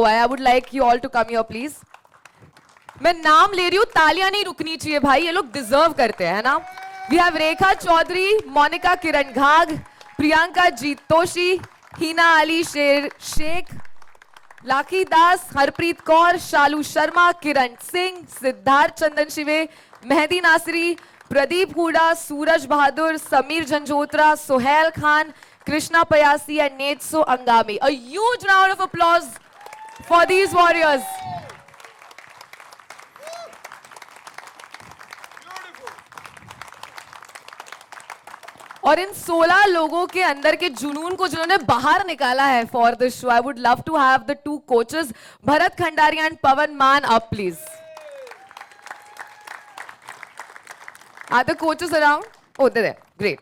I would like you all to come here, please. मैं नाम ले रही हूँ, तालियां नहीं रुकनी चाहिए भाई, ये लोग डिजर्व करते हैं ना. We have Rekha Chaudhary, Monica Kiran Ghag, Priyanka Jeet Toshi, Hina Ali Sheikh, Laki Das, Harpreet Kaur, Shalu Sharma, Kiran Singh, Siddharth Chandan Shive, Mehdi Nasri, Pradeep Huda, Suraj Bahadur, Samir Janjotra, Sohail Khan, Krishna Payasi and Netso Angami. A huge round of applause for these warriors. और इन 16 लोगों के अंदर के जुनून को जिन्होंने बाहर निकाला है for this show, I would love to have the two coaches Bharat Khandari and Pawan Maan up please. Are the coaches around? Oh, they're there. Great.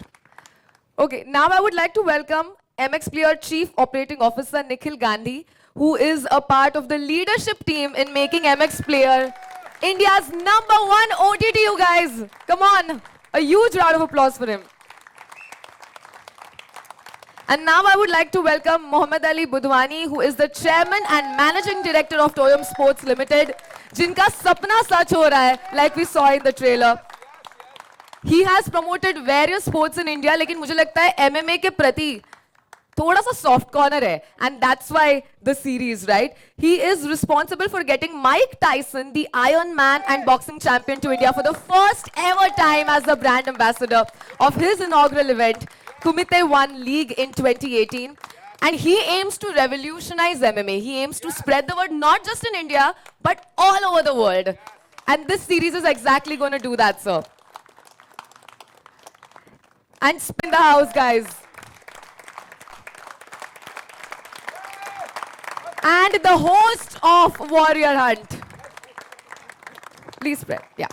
Okay, now I would like to welcome MX Player Chief Operating Officer Nikhil Gandhi, who is a part of the leadership team in making MX Player India's #1 OTT, you guys. Come on. A huge round of applause for him. And now I would like to welcome Mohammed Ali Budhwani, who is the Chairman and Managing Director of Toyom Sports Limited, jinka sapna sach ho raha hai, like we saw in the trailer. He has promoted various sports in India, लेकिन मुझे लगता है MMA के प्रति थोड़ा सा soft corner है, and that's why the series, right? He is responsible for getting Mike Tyson, the Iron Man and boxing champion, to India for the first ever time as the brand ambassador of his inaugural event, Kumite 1 League in 2018. And he aims to revolutionize MMA. He aims to spread the word not just in India, but all over the world. And this series is exactly going to do that, sir. And spin the house, guys. And the host of Warrior Hunt. Please spread, yeah.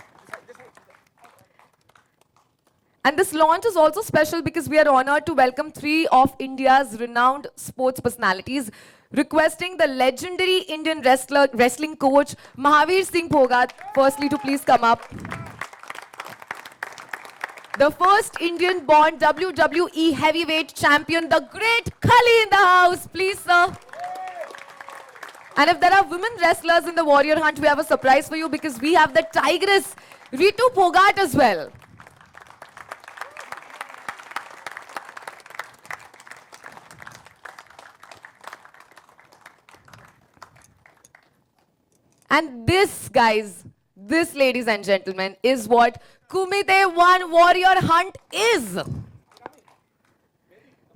And this launch is also special because we are honored to welcome 3 of India's renowned sports personalities, requesting the legendary Indian wrestling coach Mahavir Singh Bhogat, firstly to please come up. The first Indian-born WWE heavyweight champion, the great Khali in the house. Please, sir. And if there are women wrestlers in the Warrior Hunt, we have a surprise for you because we have the Tigress, Ritu Phogat as well. And this, guys, this, ladies and gentlemen, is what Kumite 1 Warrior Hunt is.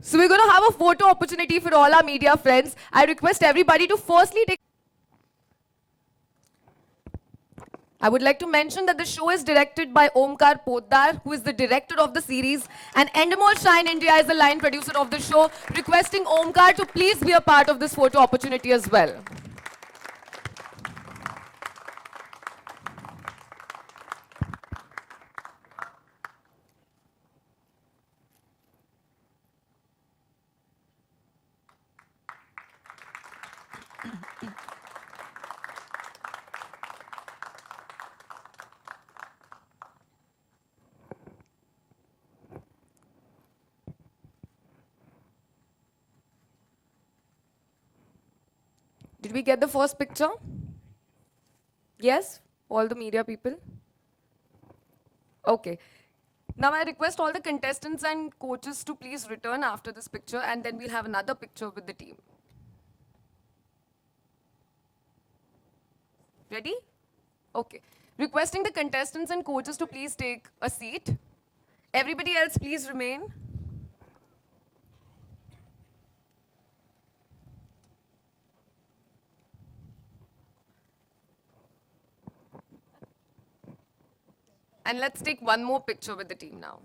So we're going to have a photo opportunity for all our media friends. I request everybody to firstly take... I would like to mention that the show is directed by Omkar Poddar, who is the director of the series, and Endemol Shine India is the line producer of the show, requesting Omkar to please be a part of this photo opportunity as well. Did we get the first picture? Yes? All the media people? Okay. Now I request all the contestants and coaches to please return after this picture, and then we'll have another picture with the team. Ready? Okay. Requesting the contestants and coaches to please take a seat. Everybody else, please remain. And let's take one more picture with the team now.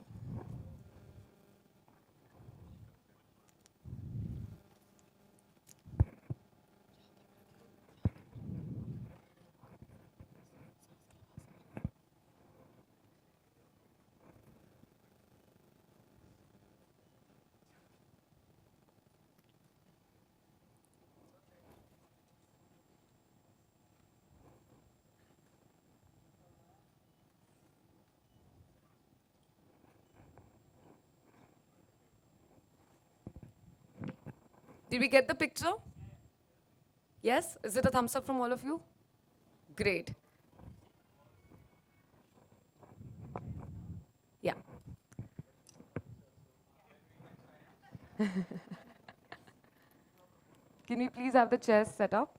Did we get the picture? Yes? Is it a thumbs up from all of you? Great. Yeah. Can we please have the chairs set up?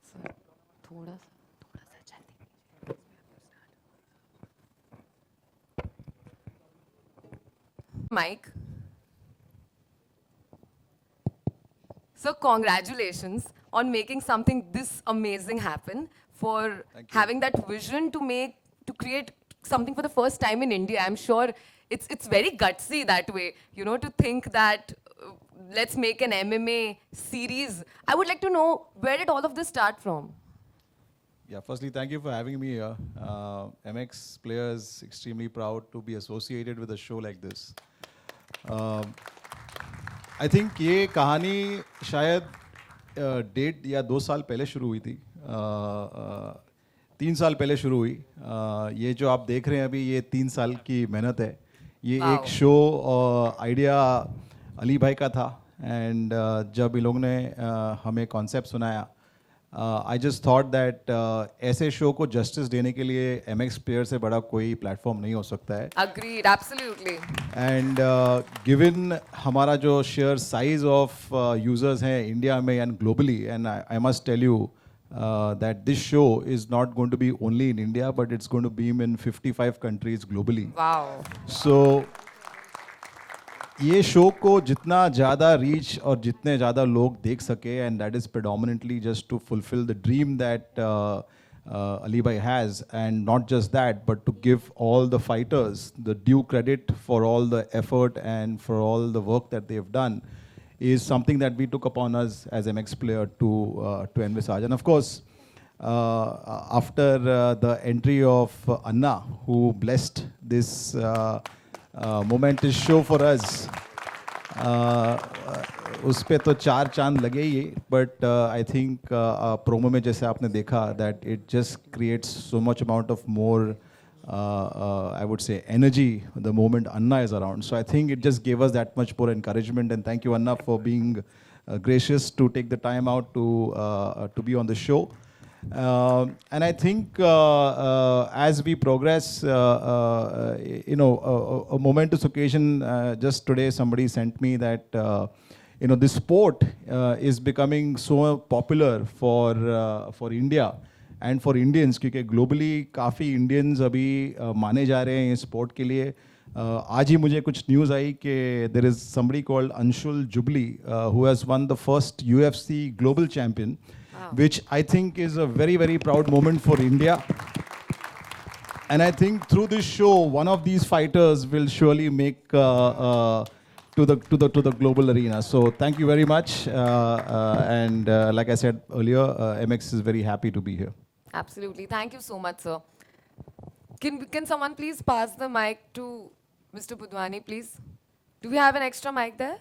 Sir, थोड़ा सा जल्दी. Mike. So congratulations on making something this amazing happen, for having that vision to create something for the first time in India. I'm sure it's very gutsy that way, you know, to think that let's make an MMA series. I would like to know, where did all of this start from? Yeah, firstly, thank you for having me here. MX players extremely proud to be associated with a show like this. I think ये कहानी शायद 1.5 या 2 साल पहले शुरू हुई थी. 3 साल पहले शुरू हुई. ये जो आप देख रहे हैं अभी, ये 3 साल की मेहनत है. ये एक शो आइडिया अली भाई का था, एंड जब इन लोगों ने हमें कॉन्सेप्ट सुनाया, आई जस्ट थॉट दैट ऐसे शो को जस्टिस देने के लिए MX प्लेयर से बड़ा कोई प्लेटफॉर्म नहीं हो सकता है. Agreed, absolutely. एंड गिवन हमारा जो शेयर साइज ऑफ यूजर्स हैं इंडिया में and globally, and I must tell you that this show is not going to be only in India, but it's going to be in 55 countries globally. Wow. So ये show को जितना ज़्यादा reach और जितने ज़्यादा लोग देख सके, and that is predominantly just to fulfill the dream that Ali Bhai has, and not just that, but to give all the fighters the due credit for all the effort and for all the work that they have done, is something that we took upon us as MX player to envisage. And of course, after the entry of Anna, who blessed this momentous show for us, उस पे तो 4 चांद लगे ही. But I think promo में जैसे आपने देखा, that it just creates so much amount of more I would say energy the moment Anna is around. So I think it just gave us that much more encouragement, and thank you Anna for being gracious to take the time out to be on the show. And I think as we progress, you know, a momentous occasion, just today somebody sent me that you know, this sport is becoming so popular for India and for Indians, क्योंकि globally काफ़ी Indians अभी माने जा रहे हैं इस sport के लिए. आज ही मुझे कुछ news आई कि there is somebody called Anshul Jubli who has won the first UFC global champion. which I think is a very, very proud moment for India. And I think through this show, one of these fighters will surely make to the global arena. So thank you very much. And like I said earlier, MX is very happy to be here. Absolutely. Thank you so much, sir. Can someone please pass the mic to Mr. Budwani, please? Do we have an extra mic there?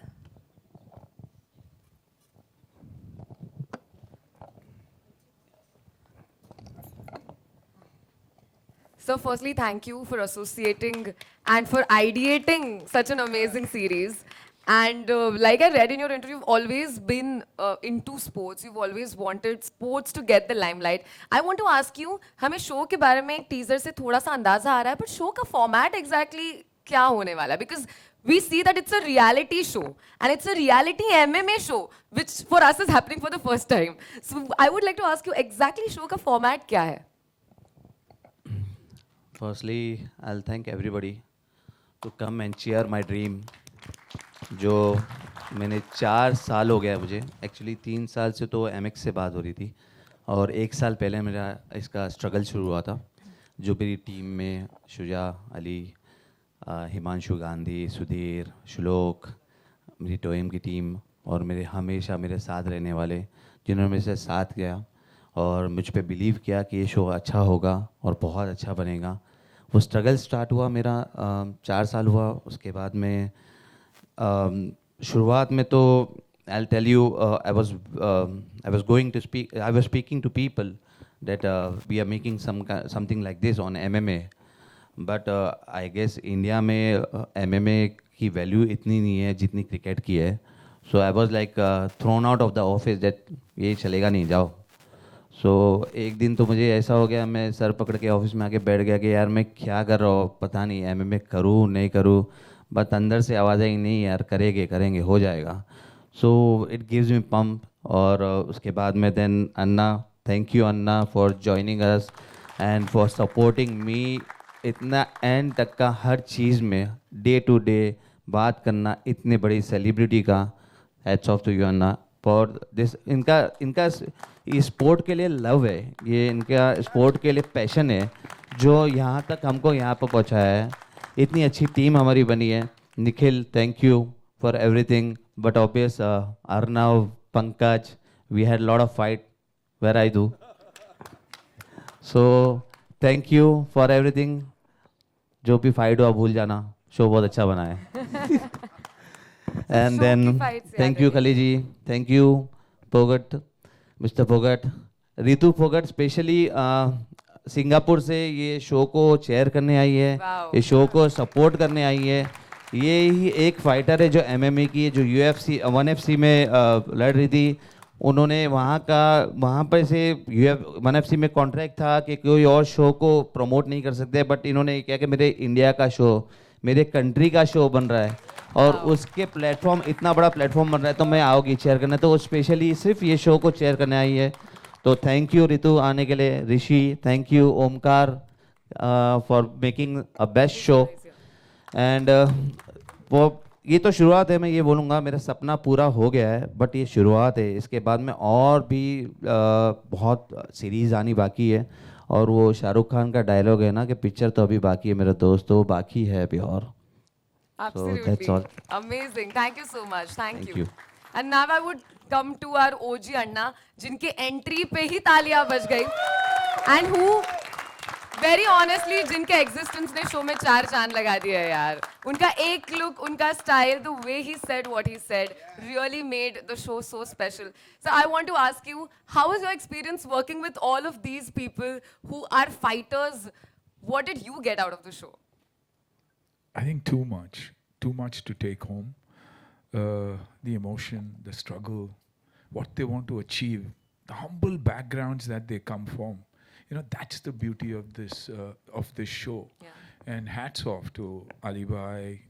So firstly, thank you for associating and for ideating such an amazing series. And like I read in your interview, you've always been into sports. You've always wanted sports to get the limelight. I want to ask you, हमें show के बारे में एक teaser से थोड़ा सा अंदाजा आ रहा है, but show का format exactly क्या होने वाला है? Because we see that it's a reality show and it's a reality MMA show, which for us is happening for the first time. So I would like to ask you exactly show का format क्या है? Firstly, I'll thank everybody to come and cheer my dream. जो मैंने 4 साल हो गया मुझे, actually 3 साल से तो MX से बात हो रही थी और 1 साल पहले मेरा इसका स्ट्रगल शुरू हुआ था. जो मेरी टीम में शुजा अली, हिमांशु गांधी, सुधीर, श्लोक, मेरी टोयम की टीम और मेरे हमेशा मेरे साथ रहने वाले जिन्होंने मेरे से साथ किया और मुझ पे बिलीव किया कि ये शो अच्छा होगा और बहुत अच्छा बनेगा. वो स्ट्रगल स्टार्ट हुआ मेरा 4 साल हुआ. उसके बाद में शुरुआत में तो I'll tell you I was going to speak, I was speaking to people that we are making something like this on MMA, but I guess India में MMA की वैल्यू इतनी नहीं है जितनी क्रिकेट की है. So I was like thrown out of the office that ये चलेगा नहीं, जाओ. So एक दिन तो मुझे ऐसा हो गया, मैं सर पकड़ के ऑफिस में आके बैठ गया कि यार मैं क्या कर रहा हूँ, पता नहीं MMA करूँ नहीं करूँ. बट अंदर से आवाज़ आई नहीं यार करेंगे हो जाएगा. So it gives me pump. और उसके बाद में then Anna, thank you Anna for joining us and for supporting me इतना एंड तक का हर चीज़ में, डे टू डे बात करना इतने बड़ी सेलिब्रिटी का. Hats off to you Anna for this. इनका ये स्पोर्ट के लिए लव है, ये इनका स्पोर्ट के लिए पैशन है जो यहाँ तक हमको यहाँ पर पहुँचाया है. इतनी अच्छी टीम हमारी बनी है. Nikhil, thank you for everything. But obvious Arnav, Pankaj, we had lot of fight where I do. So thank you for everything. जो भी फाइट हुआ भूल जाना, शो बहुत अच्छा बना है. And then thank you Khali ji, thank you Phogat, mister Phogat, Ritu Phogat specially Singapore से ये शो को चेयर करने आई है, ये शो को सपोर्ट करने आई है. ये ही एक फाइटर है जो MMA की है, जो UFC 1FC में लड़ रही थी. उन्होंने वहाँ पर से 1FC में कॉन्ट्रैक्ट था कि कोई और शो को प्रमोट नहीं कर सकते, बट इन्होंने क्या कि मेरे इंडिया का शो, मेरे कंट्री का शो बन रहा है और उसके प्लेटफॉर्म, इतना बड़ा प्लेटफॉर्म बन रहा है तो मैं आओगी चेयर करना. तो स्पेशली सिर्फ ये शो को चेयर करने आई है. तो थैंक यू रितु आने के लिए. Rishi, thank you Omkar for making a best show. And वो ये तो शुरुआत है, मैं ये बोलूँगा मेरा सपना पूरा हो गया है, बट ये शुरुआत है. इसके बाद में और भी बहुत सीरीज़ आनी बाकी है. और वो शाहरुख खान का डायलॉग है ना कि पिक्चर तो अभी बाकी है मेरे दोस्त, तो बाकी है अभी और. Absolutely. So that's all. Amazing. Thank you so much. Thank you. you. And now I would come to our OG Anna, जिनके एंट्री पे ही तालियां बज गई, and who very honestly जिनके एग्जिस्टेंस ने शो में 4 चांद लगा दिया है यार. उनका एक लुक, उनका style, the way he said what he said really made the show so special. So I want to ask you, how was your experience working with all of these people who are fighters? What did you get out of the show? I think too much to take home. The emotion, the struggle, what they want to achieve, the humble backgrounds that they come from. You know, that's the beauty of this show. Yeah. And hats off to Ali Bhai,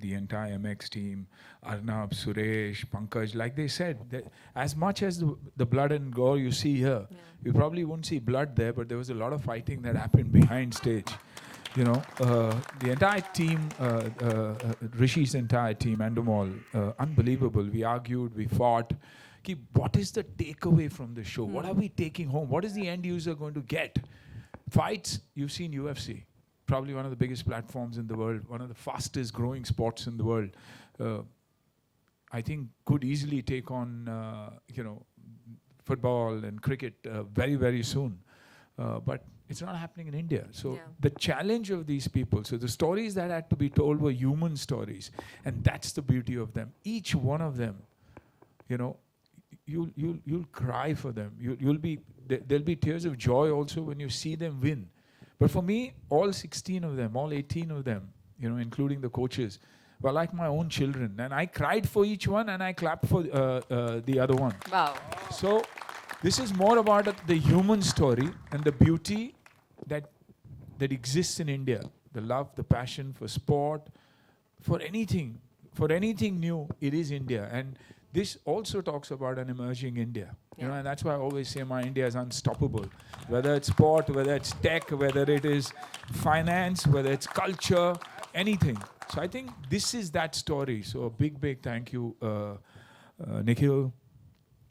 the entire MX team, Arnab, Suresh, Pankaj. Like they said, that as much as the blood and gore you see here, you probably won't see blood there, but there was a lot of fighting that happened behind stage. You know, the entire team, Rishi's entire team, and them all, unbelievable. We argued, we fought. कि what is the takeaway from the show? What are we taking home? What is the end user going to get? Fights, you've seen UFC, probably one of the biggest platforms in the world, one of the fastest growing sports in the world. I think could easily take on, football and cricket very, very soon. But it's not happening in India. So the challenge of these people, so the stories that had to be told were human stories. And that's the beauty of them. Each one of them, you'll cry for them. There'll be tears of joy also when you see them win. But for me, all 16 of them, all 18 of them, including the coaches, were like my own children. And I cried for each one and I clapped for the other one. Wow. So this is more about the human story and the beauty that exists in India. The love, the passion for sport, for anything new, it is India. And this also talks about an emerging India. And that's why I always say my India is unstoppable. Whether it's sport, whether it's tech, whether it is finance, whether it's culture, anything. So I think this is that story. So a big, big thank you, Nikhil,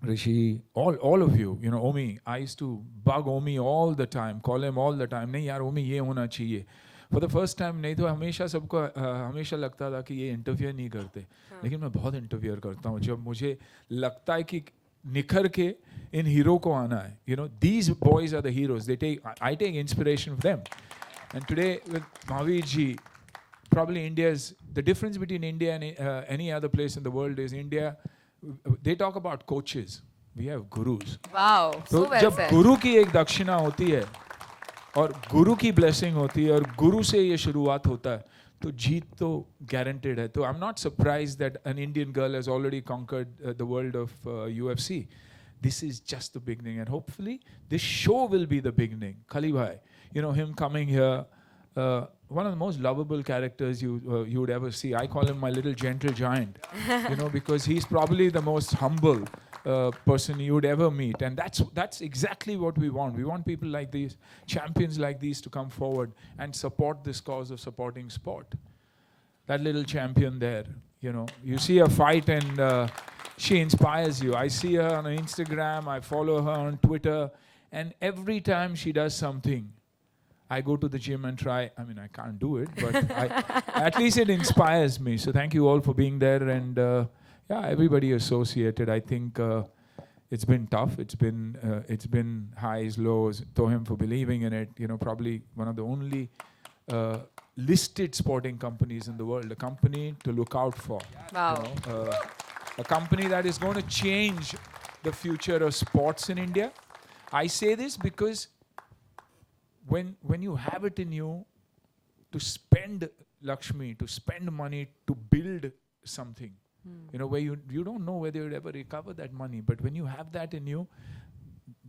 Rishi, all of you. Omi, I used to bug Omi all the time, call him all the time. नहीं यार Omi ये होना चाहिए. For the first time नहीं तो हमेशा सबको हमेशा लगता था कि ये इंटरफेयर नहीं करते. लेकिन मैं बहुत इंटरफेयर करता हूँ जब मुझे लगता है कि निखर के इन हीरो को आना है. These boys are the heroes. I take inspiration from them. And today with Mahavir ji, probably the difference between India and any other place in the world is India, they talk about coaches. We have gurus. Wow, so well जब said. गुरु की एक दक्षिणा होती है और गुरु की blessing होती है और गुरु से ये शुरुआत होता है तो जीत तो guaranteed है. तो I'm not surprised that an Indian girl has already conquered the world of UFC. This is just the beginning, and hopefully this show will be the beginning. Khali bhai, him coming here, one of the most lovable characters you would ever see. I call him my little gentle giant, because he's probably the most humble person you would ever meet. And that's exactly what we want. We want people like these, champions like these, to come forward and support this cause of supporting sport. That little champion there, you see her fight and she inspires you. I see her on Instagram, I follow her on Twitter, and every time she does something, I go to the gym and try. I mean, I can't do it, but at least it inspires me. So thank you all for being there, and everybody associated. I think it's been tough. It's been highs, lows. To him for believing in it. Probably one of the only listed sporting companies in the world. A company to look out for. Wow. A company that is going to change the future of sports in India. I say this because when you have it in you to spend Lakshmi, to spend money to build something, where you don't know whether you'll ever recover that money, but when you have that in you,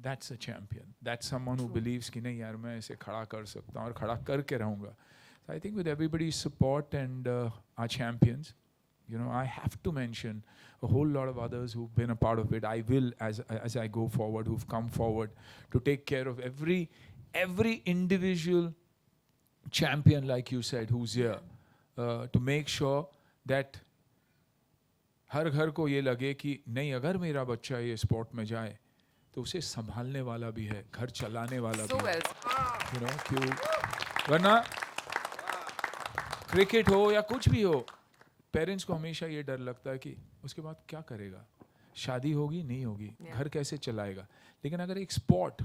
that's a champion. That's someone who believes कि नहीं यार मैं इसे खड़ा कर सकता हूँ और खड़ा करके रहूँगा. So I think with everybody's support and our champions, I have to mention a whole lot of others who've been a part of it. I will, as I go forward, who've come forward to take care of every individual champion, like you said, who's here, to make sure that हर घर को ये लगे कि नहीं अगर मेरा बच्चा ये स्पोर्ट में जाए तो उसे संभालने वाला भी है, घर चलाने वाला भी है. क्यों वरना क्रिकेट हो या कुछ भी हो, पेरेंट्स को हमेशा ये डर लगता है कि उसके बाद क्या करेगा, शादी होगी नहीं होगी, घर कैसे चलाएगा. लेकिन अगर एक स्पोर्ट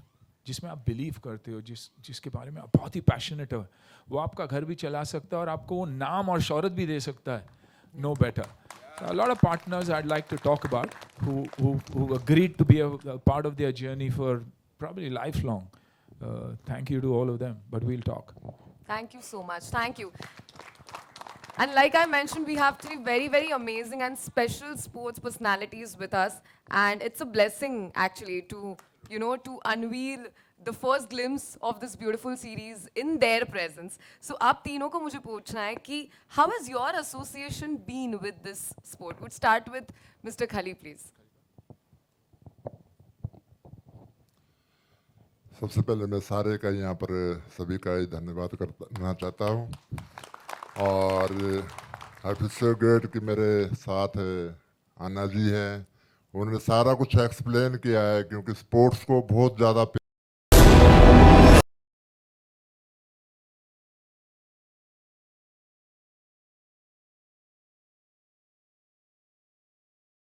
जिसमें आप बिलीव करते हो, जिसके बारे में आप बहुत ही पैशनेट हो, वो आपका घर भी चला सकता है और आपको वो नाम और शौहरत भी दे सकता है. No better. A lot of partners I'd like to talk about who agreed to be a part of their journey for probably lifelong. Thank you to all of them, but we'll talk. Thank you so much. Thank you. And like I mentioned, we have three very, very amazing and special sports personalities with us. And it's a blessing, actually, to unveil the first glimpse of this beautiful series in their presence. So, आप तीनों को मुझे पूछना है कि how has your association been with this sport? We'll start with Mr. Khali, please. सबसे पहले मैं सारे का यहाँ पर सभी का धन्यवाद करना चाहता हूँ और आई फील सो गुड कि मेरे साथ आना जी हैं उन्होंने सारा कुछ एक्सप्लेन किया है, क्योंकि स्पोर्ट्स को बहुत ज़्यादा